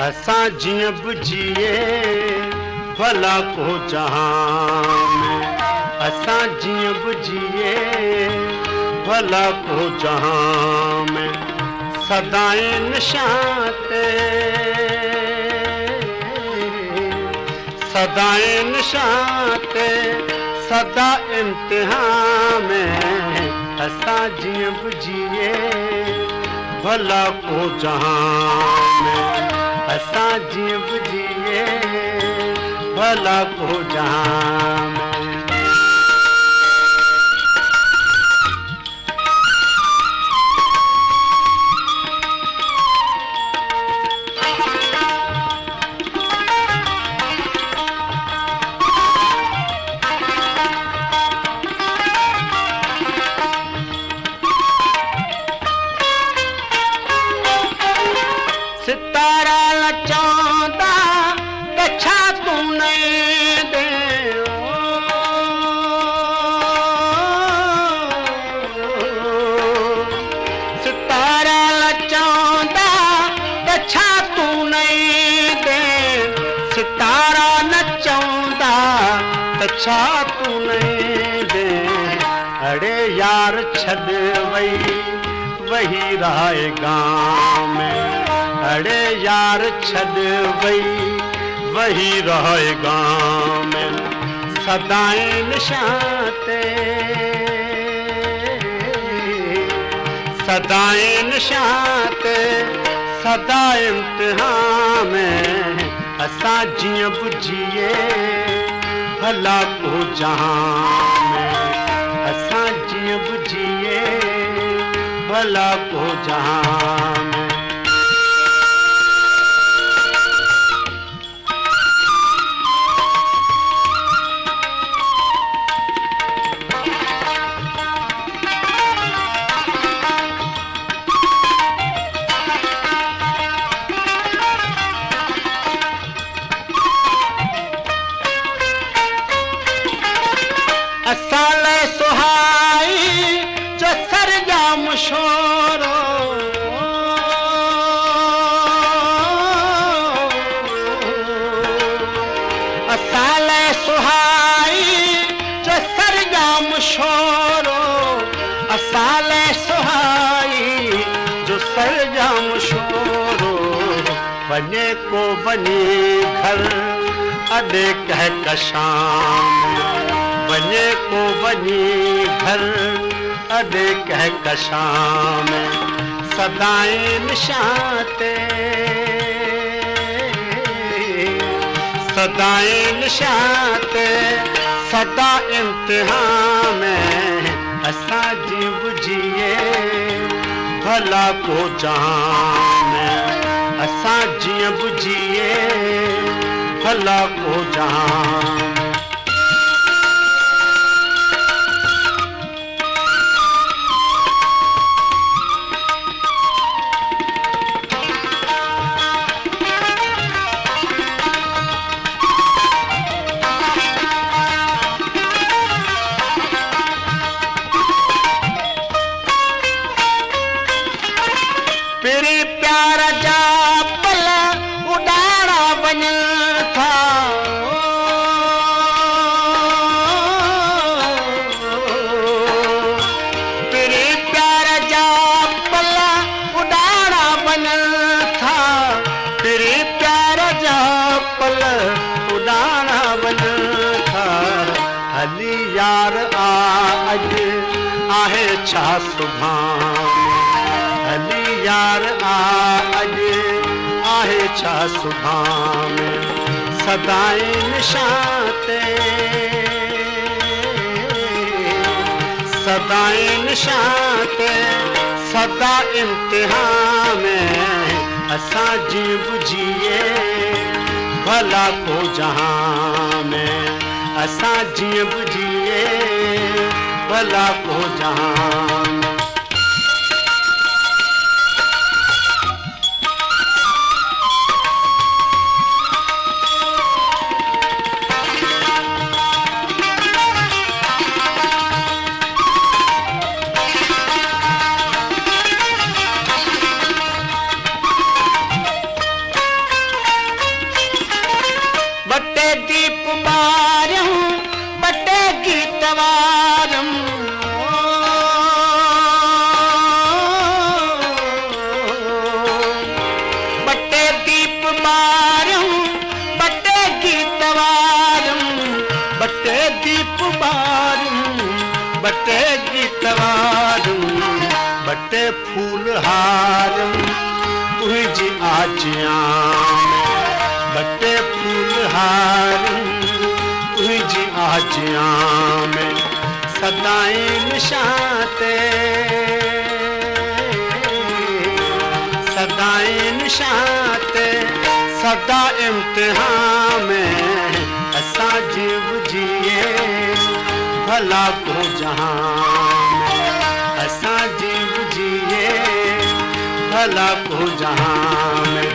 असां जीअं बि जिए भला को जहां में, असां जीअं बि जिए भला को जहां में, सदाएं निशां ते सदाएं निशां ते सदा इम्तिहान में, असां जीअं बि जिए भला को जहां में, असां जीअं बि जिए भला को जहां में। सितारा नचांदा त छा तूं नहीं दे, सितारा नचांदा त छा तूं नहीं दे, सितारा नचांदा त छा तूं नहीं दे, अड़े यार छॾ वही राय गांव में, अड़े यार छॾ वही रहे गांव में, सदाएं निशां ते सदाएं निशां ते सदा इम्तिहान में, असां जीअं बि जिए भला को जहां में, असां जीअं बि जिए भला को जहां में। असां लाइ सुहाई जो सरजाम शोरो, असां लाइ सुहाई जो सरजाम शोरो, असां लाइ सुहाई जो सरजाम शोरो, वञे को वञी घर अॾे कहकशां, वञे को वञी घर अॾे कहकशां में, सदाएं निशां ते सदाएं निशां ते सदा इम्तिहान में, असां जीअं बि जिए भला को जहां में, असां जीअं बि जिए भला को जहां में। तेरे प्यार जा पल उड़ाड़ा बन था, तेरे प्यार जा पल उड़ाड़ा बन था, तेरे प्यार जा पल उड़ाड़ा बन था, हली यार आज आहे छा सुभाणे, हली यार आज आहे छा सुभां में, सदाएं निशां ते सदाएं निशां ते सदा इम्तिहान में, असां जीअं बि जिए भला को जहां में, असां जीअं बि जिए भला को जहां में। बटे गीतवारम बटे फूलहारम तुझी आजियां बटे फूलहारम तुझी आजियां में सदाएं निशाते सदाएं निशाते सदा इम्तिहान में असा जीव जिए भला को जहां में असा जीव जिए भला को जहां में